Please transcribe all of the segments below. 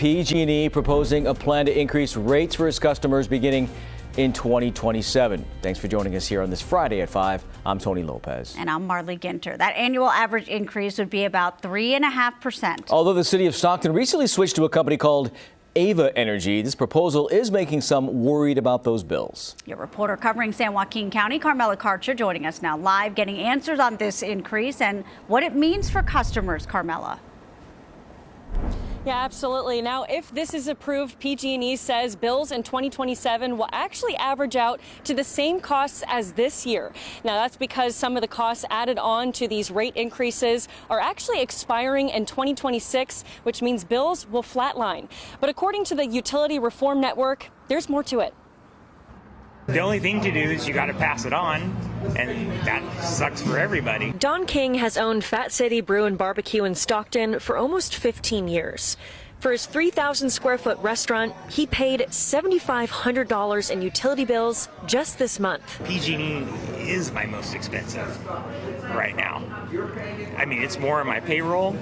PG&E proposing a plan to increase rates for its customers beginning in 2027. Thanks for joining us here on this Friday at 5. I'm Tony Lopez. And I'm Marley Ginter. That annual average increase would be about 3.5%. Although the city of Stockton recently switched to a company called Ava Energy, this proposal is making some worried about those bills. Your reporter covering San Joaquin County, Carmela Karcher, joining us now live, getting answers on this increase and what it means for customers. Carmela. Yeah, absolutely. Now, if this is approved, PG&E says bills in 2027 will actually average out to the same costs as this year. Now, that's because some of the costs added on to these rate increases are actually expiring in 2026, which means bills will flatline. But according to the Utility Reform Network, there's more to it. The only thing to do is you got to pass it on, and that sucks for everybody. Don King has owned Fat City Brew and Barbecue in Stockton for almost 15 years. For his 3,000 square foot restaurant, he paid $7,500 in utility bills just this month. PG&E is my most expensive right now. I mean, it's more of my payroll.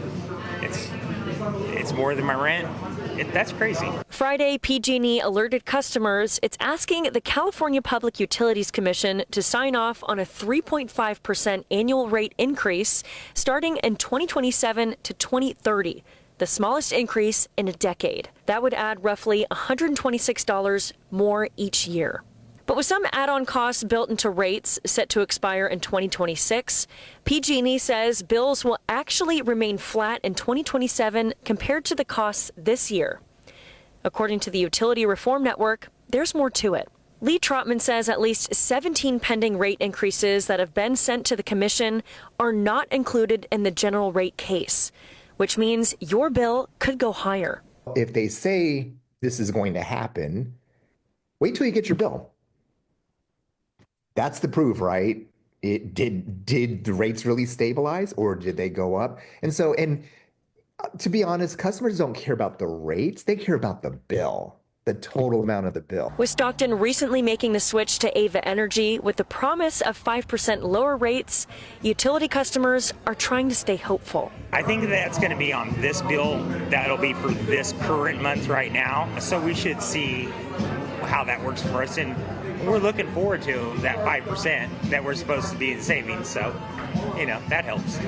It's more than my rent. That's crazy. Friday, PG&E alerted customers it's asking the California Public Utilities Commission to sign off on a 3.5% annual rate increase starting in 2027 to 2030, the smallest increase in a decade. That would add roughly $126 more each year. But with some add-on costs built into rates set to expire in 2026, PG&E says bills will actually remain flat in 2027 compared to the costs this year. According to the Utility Reform Network, there's more to it. Lee Trotman says at least 17 pending rate increases that have been sent to the commission are not included in the general rate case, which means your bill could go higher. If they say this is going to happen, wait till you get your bill. That's the proof, right? Did the rates really stabilize or did they go up? And to be honest, customers don't care about the rates. They care about the bill, the total amount of the bill. With Stockton recently making the switch to Ava Energy with the promise of 5% lower rates, utility customers are trying to stay hopeful. I think that's going to be on this bill. That'll be for this current month right now. So we should see how that works for us. And we're looking forward to that 5% that we're supposed to be in savings. So, that helps.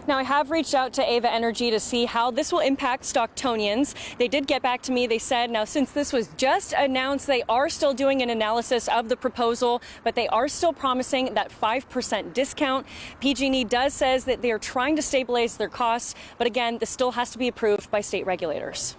Now, I have reached out to Ava Energy to see how this will impact Stocktonians. They did get back to me. They said, now, since this was just announced, they are still doing an analysis of the proposal, but they are still promising that 5% discount. PG&E says that they are trying to stabilize their costs, but again, this still has to be approved by state regulators.